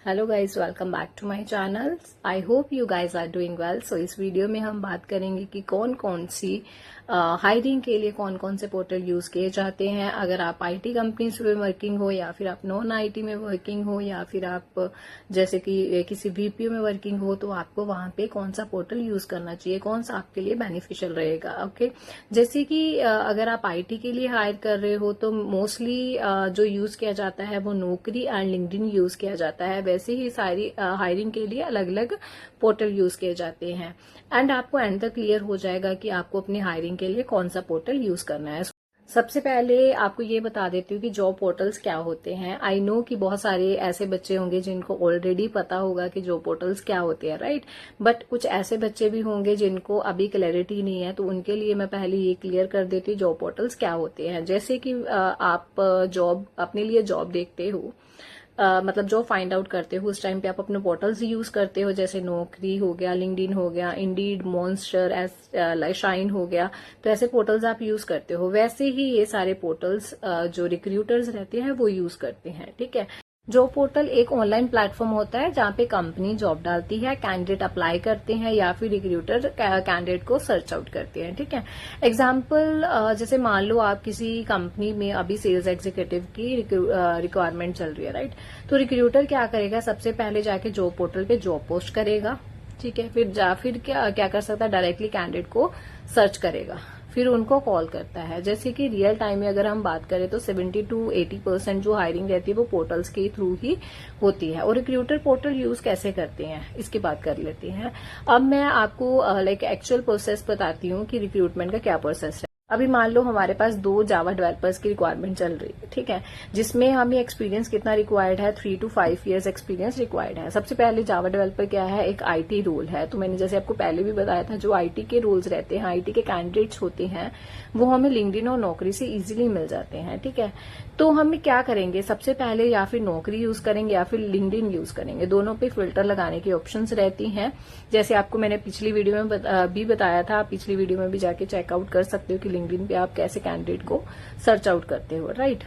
Hello guys, welcome back to my channel. I hope you guys are doing well. So इस video में हम बात करेंगे कि कौन कौन सी हायरिंग के लिए कौन कौन से पोर्टल यूज किए जाते हैं। अगर आप आईटी कंपनीज में वर्किंग हो या फिर आप नॉन आईटी में वर्किंग हो या फिर आप जैसे कि किसी बीपीओ में वर्किंग हो, तो आपको वहां पे कौन सा पोर्टल यूज करना चाहिए, कौन सा आपके लिए बेनिफिशियल रहेगा। ओके, जैसे कि अगर आप आईटी के लिए हायर कर रहे हो तो मोस्टली जो यूज किया जाता है वो नौकरी एंड लिंक्डइन यूज किया जाता है। वैसे ही सारी हायरिंग के लिए अलग अलग पोर्टल यूज किए जाते हैं एंड आपको एंड तक क्लियर हो जाएगा कि आपको अपनी हायरिंग के लिए कौन सा पोर्टल यूज करना है। सबसे पहले आपको ये बता देती हूँ कि जॉब पोर्टल्स क्या होते हैं। आई नो कि बहुत सारे ऐसे बच्चे होंगे जिनको ऑलरेडी पता होगा कि जॉब पोर्टल्स क्या होते हैं, राइट। बट कुछ ऐसे बच्चे भी होंगे जिनको अभी क्लैरिटी नहीं है, तो उनके लिए मैं पहले ये क्लियर कर देती हूँ जॉब पोर्टल्स क्या होते हैं। जैसे कि आप जॉब अपने लिए जॉब देखते हो, मतलब जो फाइंड आउट करते हो उस टाइम पे आप अपने पोर्टल्स यूज करते हो, जैसे नौकरी हो गया, लिंक्डइन हो गया, इंडीड, मॉन्स्टर, शाइन हो गया। तो ऐसे पोर्टल्स आप यूज करते हो। वैसे ही ये सारे पोर्टल्स जो रिक्रूटर्स रहते हैं वो यूज करते हैं, ठीक है। जॉब पोर्टल एक ऑनलाइन प्लेटफॉर्म होता है जहां पे कंपनी जॉब डालती है, कैंडिडेट अप्लाई करते हैं या फिर रिक्रूटर कैंडिडेट को सर्च आउट करते हैं, ठीक है। एग्जाम्पल, जैसे मान लो आप किसी कंपनी में अभी सेल्स एग्जीक्यूटिव की रिक्वायरमेंट चल रही है, राइट। तो रिक्रूटर क्या करेगा, सबसे पहले जाके जॉब पोर्टल पे जॉब पोस्ट करेगा, ठीक है। फिर क्या कर सकता है, डायरेक्टली कैंडिडेट को सर्च करेगा, फिर उनको कॉल करता है। जैसे कि रियल टाइम में अगर हम बात करें तो 70 to 80% जो हायरिंग रहती है वो पोर्टल्स के थ्रू ही होती है। और रिक्रूटर पोर्टल यूज कैसे करते हैं इसकी बात कर लेते हैं। अब मैं आपको एक्चुअल प्रोसेस बताती हूँ कि रिक्रूटमेंट का क्या प्रोसेस है। अभी मान लो हमारे पास 2 जावा डेवलपर्स की रिक्वायरमेंट चल रही है, ठीक है, जिसमें हमें एक्सपीरियंस कितना रिक्वायर्ड है, 3 to 5 years एक्सपीरियंस रिक्वायर्ड है। सबसे पहले जावा डेवलपर क्या है, एक आईटी रोल है। तो मैंने जैसे आपको पहले भी बताया था, जो आईटी के रोल्स रहते हैं, आईटी के कैंडिडेट्स होते हैं, वो हमें लिंक्डइन और नौकरी से इजीली मिल जाते हैं, ठीक है। तो हम क्या करेंगे, सबसे पहले या फिर नौकरी यूज करेंगे या फिर लिंक्डइन यूज करेंगे। दोनों पे फिल्टर लगाने की ऑप्शंस रहती हैं। जैसे आपको मैंने पिछली वीडियो में भी बताया था, आप पिछली वीडियो में भी जाके चेकआउट कर सकते हो कि लिंक्डइन पे आप कैसे कैंडिडेट को सर्च आउट करते हो, राइट।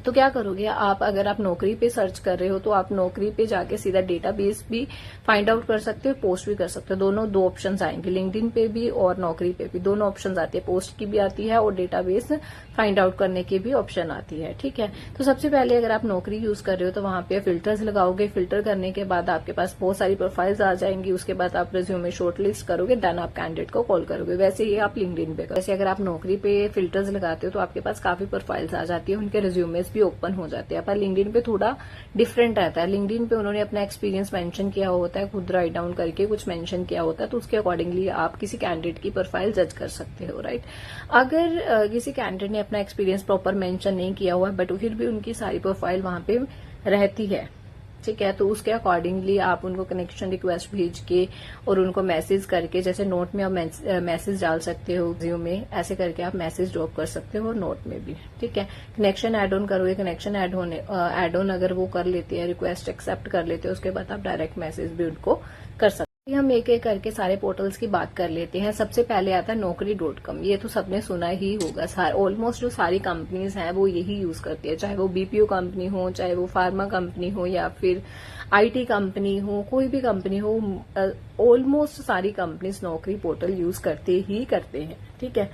तो क्या करोगे आप, अगर आप नौकरी पे सर्च कर रहे हो तो आप नौकरी पे जाके सीधा डेटाबेस भी फाइंड आउट कर सकते हो, पोस्ट भी कर सकते हो। दोनों 2 ऑप्शंस आएंगे, लिंक्डइन पे भी और नौकरी पे भी दोनों ऑप्शंस आती है। पोस्ट की भी आती है और डेटाबेस फाइंड आउट करने की भी ऑप्शन आती है, ठीक है। तो सबसे पहले अगर आप नौकरी यूज कर रहे हो तो वहां पे फिल्टर्स लगाओगे। फिल्टर करने के बाद आपके पास बहुत सारी प्रोफाइल्स आ जाएंगी। उसके बाद आप रिज्यूमे शॉर्टलिस्ट करोगे, देन आप कैंडिडेट को कॉल करोगे। वैसे ही आप लिंक्डइन पे करोगे। वैसे अगर आप नौकरी पे फिल्टर्स लगाते हो तो आपके पास काफी प्रोफाइल्स आ जाती है, उनके रिज्यूमेस भी ओपन हो जाते हैं। पर लिंक्डइन पे थोड़ा डिफरेंट रहता है। लिंक्डइन पे उन्होंने अपना एक्सपीरियंस मेंशन किया होता है, खुद राइट डाउन करके कुछ मेंशन किया होता है, तो उसके अकॉर्डिंगली आप किसी कैंडिडेट की प्रोफाइल जज कर सकते हो, राइट। अगर किसी कैंडिडेट ने अपना एक्सपीरियंस प्रॉपर मेंशन नहीं किया हुआ है बट फिर भी उनकी सारी प्रोफाइल वहां पे रहती है, ठीक है, तो उसके अकॉर्डिंगली आप उनको कनेक्शन रिक्वेस्ट भेज के और उनको मैसेज करके, जैसे नोट में आप मैसेज डाल सकते हो, रिज्यूम में ऐसे करके आप मैसेज ड्रॉप कर सकते हो और नोट में भी, ठीक है। कनेक्शन ऐड ऑन करोगे, कनेक्शन ऐड ऑन अगर वो कर लेते हैं, रिक्वेस्ट एक्सेप्ट कर लेते हैं, उसके बाद आप डायरेक्ट मैसेज भी उनको कर सकते हैं। हम एक एक करके सारे पोर्टल्स की बात कर लेते हैं। सबसे पहले आता है naukri.com। ये तो सबने सुना ही होगा, ऑलमोस्ट जो सारी कंपनीज हैं वो यही यूज करती है, चाहे वो बीपीओ कंपनी हो, चाहे वो फार्मा कंपनी हो या फिर आईटी कंपनी हो, कोई भी कंपनी हो, ऑलमोस्ट सारी कंपनीज नौकरी पोर्टल यूज करते ही करते हैं, ठीक है।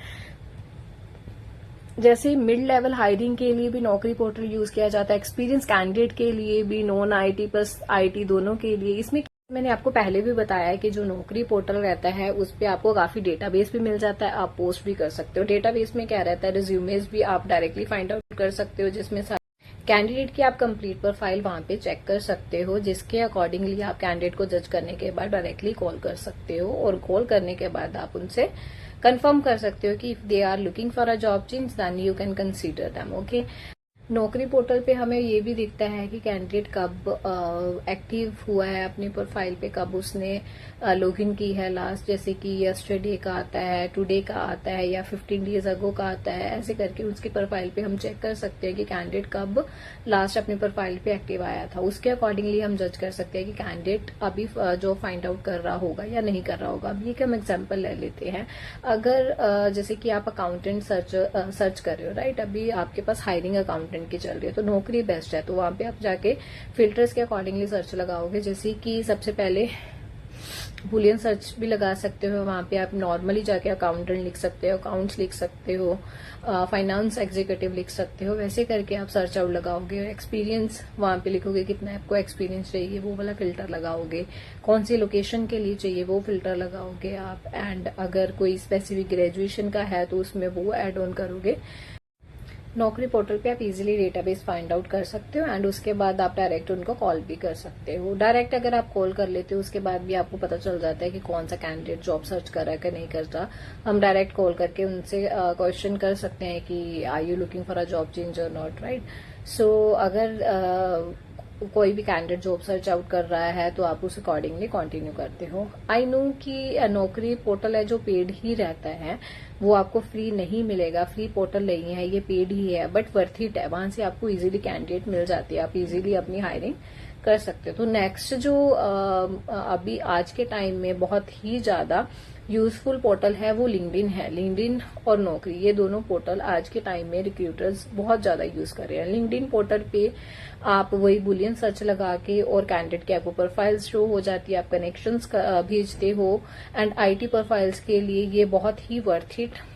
जैसे मिड लेवल हायरिंग के लिए भी नौकरी पोर्टल यूज किया जाता है, एक्सपीरियंस कैंडिडेट के लिए भी, नॉन आईटी प्लस आईटी दोनों के लिए। इसमें मैंने आपको पहले भी बताया है कि जो नौकरी पोर्टल रहता है उस पे आपको काफी डेटाबेस भी मिल जाता है, आप पोस्ट भी कर सकते हो। डेटाबेस में क्या रहता है, रिज्यूमेस भी आप डायरेक्टली फाइंड आउट कर सकते हो, जिसमें कैंडिडेट की आप कंप्लीट प्रोफाइल वहां पे चेक कर सकते हो, जिसके अकॉर्डिंगली आप कैंडिडेट को जज करने के बाद डायरेक्टली कॉल कर सकते हो। और कॉल करने के बाद आप उनसे कंफर्म कर सकते हो कि if they are looking for a job change then you can consider them, okay. नौकरी पोर्टल पे हमें ये भी दिखता है कि कैंडिडेट कब एक्टिव हुआ है अपनी प्रोफाइल पे, कब उसने लॉगिन की है लास्ट, जैसे कि यस्टरडे का आता है, टुडे का आता है या 15 डेज अगो का आता है। ऐसे करके उसकी प्रोफाइल पे हम चेक कर सकते हैं कि कैंडिडेट कब लास्ट अपनी प्रोफाइल पे एक्टिव आया था। उसके अकॉर्डिंगली हम जज कर सकते हैं कि कैंडिडेट अभी जो फाइंड आउट कर रहा होगा या नहीं कर रहा होगा। अब ये हम एग्जाम्पल ले लेते हैं। अगर जैसे कि आप अकाउंटेंट सर्च कर रहे हो, राइट, अभी आपके पास हायरिंग अकाउंटेंट अकाउंटेंट की चल रही है तो नौकरी बेस्ट है। तो वहां पे आप जाके फिल्टर्स के अकॉर्डिंगली सर्च लगाओगे, जैसे कि सबसे पहले बुलियन सर्च भी लगा सकते हो। वहां पे आप नॉर्मली जाके अकाउंटेंट लिख सकते हो, अकाउंट्स लिख सकते हो, फाइनेंस एग्जीक्यूटिव लिख सकते हो। वैसे करके आप सर्च आउट लगाओगे। एक्सपीरियंस वहां पे लिखोगे, कितना आपको एक्सपीरियंस चाहिए वो वाला फिल्टर लगाओगे। कौन सी लोकेशन के लिए चाहिए वो फिल्टर लगाओगे आप। एंड अगर कोई स्पेसिफिक ग्रेजुएशन का है तो उसमें वो एड ऑन करोगे। नौकरी पोर्टल पे आप इजीली डेटाबेस फाइंड आउट कर सकते हो एंड उसके बाद आप डायरेक्ट उनको कॉल भी कर सकते हो। डायरेक्ट अगर आप कॉल कर लेते हो उसके बाद भी आपको पता चल जाता है कि कौन सा कैंडिडेट जॉब सर्च कर रहा है कि नहीं करता। हम डायरेक्ट कॉल करके उनसे क्वेश्चन कर सकते हैं कि are you looking for a job change और नॉट, राइट। सो अगर कोई भी कैंडिडेट जॉब सर्च आउट कर रहा है तो आप उस अकॉर्डिंगली कंटिन्यू करते हो। आई नो कि नौकरी पोर्टल है जो पेड ही रहता है, वो आपको फ्री नहीं मिलेगा। फ्री पोर्टल नहीं है, ये पेड ही है, बट वर्थ इट है। वहां से आपको इजीली कैंडिडेट मिल जाती है, आप इजीली अपनी हायरिंग कर सकते हो। तो नेक्स्ट जो अभी आज के टाइम में बहुत ही ज्यादा यूजफुल पोर्टल है वो लिंक्डइन है। लिंक्डइन और नौकरी, ये दोनों पोर्टल आज के टाइम में रिक्रूटर्स बहुत ज्यादा यूज कर रहे हैं। लिंक्डइन पोर्टल पे आप वही बुलियन सर्च लगा के और कैंडिडेट की आपको प्रोफाइल शो हो जाती है, आप कनेक्शंस भेजते हो। एंड आईटी प्रोफाइल्स के लिए ये बहुत ही वर्थ इट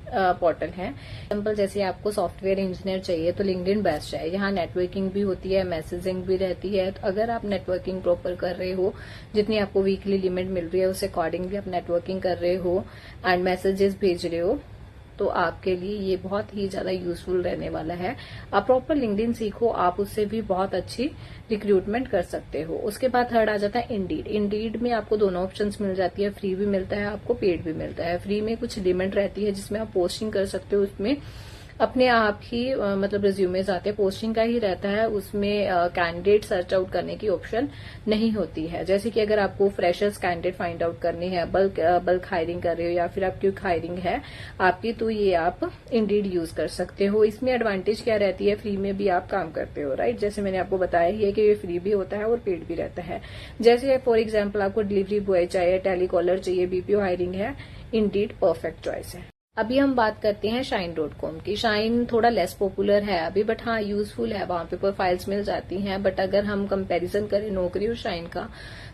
पोर्टल है। एग्जाम्पल जैसे आपको सॉफ्टवेयर इंजीनियर चाहिए तो लिंक्डइन बेस्ट है। यहाँ नेटवर्किंग भी होती है, मैसेजिंग भी रहती है। तो अगर आप नेटवर्किंग प्रॉपर कर रहे हो, जितनी आपको वीकली लिमिट मिल रही है उस अकॉर्डिंगली आप नेटवर्किंग कर रहे हो एंड मैसेजेस भेज रहे हो, तो आपके लिए ये बहुत ही ज्यादा यूजफुल रहने वाला है। आप प्रॉपर लिंक्डइन सीखो, आप उससे भी बहुत अच्छी रिक्रूटमेंट कर सकते हो। उसके बाद थर्ड आ जाता है इंडीड। इंडीड में आपको दोनों ऑप्शंस मिल जाती है, फ्री भी मिलता है, आपको पेड भी मिलता है। फ्री में कुछ लिमिट रहती है जिसमें आप पोस्टिंग कर सकते हो, उसमें अपने आप ही मतलब रिज्यूमेज आते हैं, पोस्टिंग का ही रहता है, उसमें कैंडिडेट सर्च आउट करने की ऑप्शन नहीं होती है। जैसे कि अगर आपको फ्रेशर्स कैंडिडेट फाइंड आउट करने हैं, बल्क हायरिंग कर रहे हो या फिर आप क्विक हायरिंग है आपकी, तो ये आप इंडीड यूज कर सकते हो। इसमें एडवांटेज क्या रहती है, फ्री में भी आप काम करते हो, राइट। जैसे मैंने आपको बताया ही है कि ये फ्री भी होता है और पेड भी रहता है। जैसे फॉर एग्जाम्पल आपको डिलीवरी बॉय चाहिए, टेलीकॉलर चाहिए, बीपीओ हायरिंग है, इंडीड परफेक्ट चॉइस है। अभी हम बात करते हैं shine.com की। शाइन थोड़ा लेस पॉपुलर है अभी, बट हाँ यूजफुल है, वहां पे प्रोफाइल्स मिल जाती हैं। बट अगर हम कंपैरिजन करें नौकरी और शाइन का,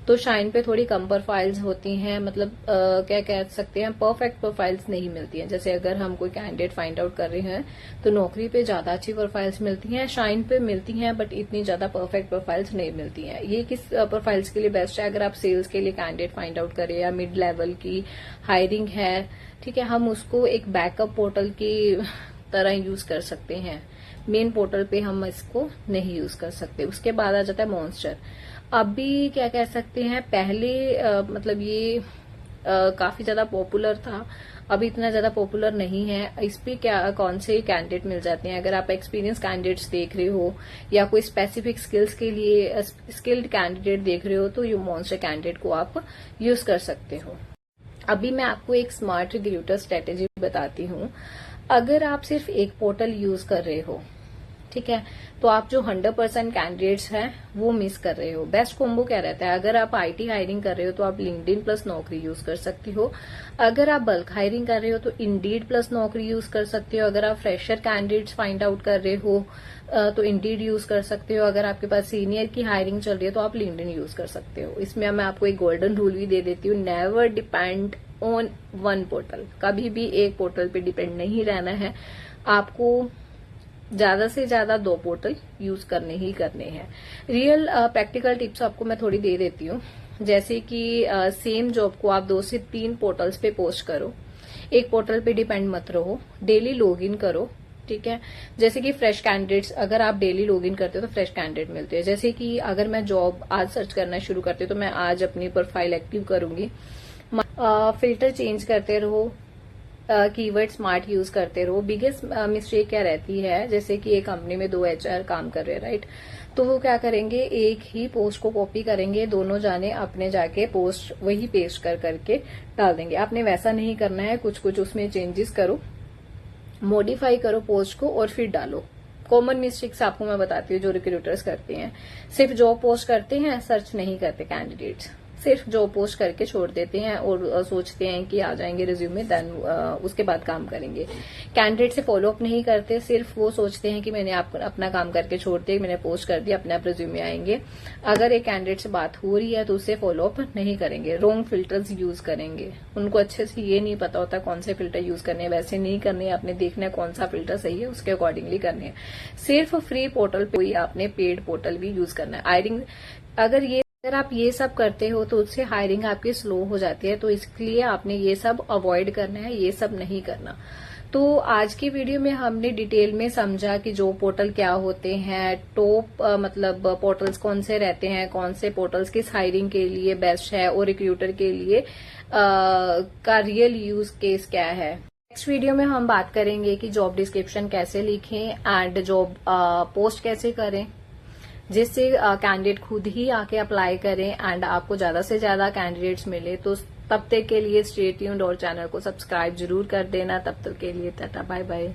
तो शाइन पे थोड़ी कम प्रोफाइल्स होती हैं, मतलब क्या कह सकते हैं, परफेक्ट प्रोफाइल्स नहीं मिलती हैं। जैसे अगर हम कोई कैंडिडेट फाइंड आउट कर रहे हैं तो नौकरी पे ज्यादा अच्छी प्रोफाइल्स मिलती हैं, शाइन पे मिलती हैं बट इतनी ज्यादा परफेक्ट प्रोफाइल्स नहीं मिलती हैं। ये किस प्रोफाइल्स के लिए बेस्ट है, अगर आप सेल्स के लिए कैंडिडेट फाइंड आउट करें या मिड लेवल की हायरिंग है, ठीक है, हम उसको एक बैकअप पोर्टल की तरह यूज कर सकते हैं। मेन पोर्टल पे हम इसको नहीं यूज कर सकते। उसके बाद आ जाता है मॉन्स्टर। अभी क्या कह सकते हैं, पहले मतलब ये काफी ज्यादा पॉपुलर था, अभी इतना ज्यादा पॉपुलर नहीं है। इस पे क्या कौन से कैंडिडेट मिल जाते हैं, अगर आप एक्सपीरियंस कैंडिडेट्स देख रहे हो या कोई स्पेसिफिक स्किल्स के लिए स्किल्ड कैंडिडेट देख रहे हो, तो ये मॉन्स्टर कैंडिडेट को आप यूज कर सकते हो। अभी मैं आपको एक स्मार्ट रिक्रूटर स्ट्रेटेजी बताती हूँ। अगर आप सिर्फ एक पोर्टल यूज कर रहे हो, ठीक है, तो आप जो 100% कैंडिडेट्स हैं वो मिस कर रहे हो। बेस्ट कॉम्बो क्या रहता है, अगर आप आईटी हायरिंग कर रहे हो तो आप लिंक्डइन प्लस नौकरी यूज कर सकती हो। अगर आप बल्क हायरिंग कर रहे हो तो इंडीड प्लस नौकरी यूज कर सकते हो। अगर आप फ्रेशर कैंडिडेट्स फाइंड आउट कर रहे हो तो इंडीड यूज कर सकते हो। अगर आपके पास सीनियर की हायरिंग चल रही है तो आप लिंक्डइन यूज कर सकते हो। इसमें मैं आपको एक गोल्डन रूल भी दे देती हूँ, never depend on one portal. कभी भी एक पोर्टल पे डिपेंड नहीं रहना है, आपको ज्यादा से ज्यादा 2 पोर्टल यूज करने ही करने हैं। रियल प्रैक्टिकल टिप्स आपको मैं थोड़ी दे देती हूँ, जैसे कि सेम जॉब को आप 2 से 3 पोर्टल्स पे पोस्ट करो, एक पोर्टल पे डिपेंड मत रहो, डेली लॉग इन करो, ठीक है। जैसे कि फ्रेश कैंडिडेट्स, अगर आप डेली लॉग इन करते हो तो फ्रेश कैंडिडेट मिलते हैं। जैसे कि अगर मैं जॉब आज सर्च करना शुरू करती हूँ तो मैं आज अपनी प्रोफाइल एक्टिव करूंगी। फिल्टर चेंज करते रहो, कीवर्ड स्मार्ट यूज करते रहो। बिगेस्ट मिस्टेक क्या रहती है, जैसे कि एक कंपनी में 2 HR काम कर रहे हैं, राइट, तो वो क्या करेंगे, एक ही पोस्ट को कॉपी करेंगे, दोनों जाने अपने जाके पोस्ट वही पेस्ट कर करके डाल देंगे। आपने वैसा नहीं करना है, कुछ कुछ उसमें चेंजेस करो, मॉडिफाई करो पोस्ट को और फिर डालो। कॉमन मिस्टेक्स आपको मैं बताती हूँ जो रिक्रूटर्स करते हैं, सिर्फ जॉब पोस्ट करते हैं, सर्च नहीं करते कैंडिडेट्स। सिर्फ जॉब पोस्ट करके छोड़ देते हैं और सोचते हैं कि आ जाएंगे रिज्यूमे, देन उसके बाद काम करेंगे। कैंडिडेट से फॉलो अप नहीं करते, सिर्फ वो सोचते हैं कि मैंने अपना काम करके छोड़ दिया, मैंने पोस्ट कर दिया, अपने आप रिज्यूमे आएंगे। अगर एक कैंडिडेट से बात हो रही है तो उससे फॉलो अप नहीं करेंगे, रॉन्ग फिल्टर्स यूज करेंगे। उनको अच्छे से ये नहीं पता होता कौन से फिल्टर यूज करने हैं, वैसे नहीं करने, आपने देखना है कौन सा फिल्टर सही है, उसके अकॉर्डिंगली करने हैं। सिर्फ फ्री पोर्टल पे ही आपने पेड पोर्टल भी यूज करना है। हायरिंग अगर आप ये सब करते हो तो उससे हायरिंग आपकी स्लो हो जाती है, तो इसलिए आपने ये सब अवॉइड करना है, ये सब नहीं करना। तो आज की वीडियो में हमने डिटेल में समझा कि जॉब पोर्टल क्या होते हैं, टॉप मतलब पोर्टल्स कौन से रहते हैं, कौन से पोर्टल्स किस हायरिंग के लिए बेस्ट है और रिक्रूटर के लिए का रियल यूज केस क्या है। नेक्स्ट वीडियो में हम बात करेंगे कि जॉब डिस्क्रिप्शन कैसे लिखें एंड जॉब पोस्ट कैसे करें, जिससे कैंडिडेट खुद ही आके अप्लाई करें एंड आपको ज्यादा से ज्यादा कैंडिडेट्स मिले। तो तब तक के लिए स्टे ट्यून्ड और चैनल को सब्सक्राइब जरूर कर देना। तब तक के लिए टाटा बाय बाय।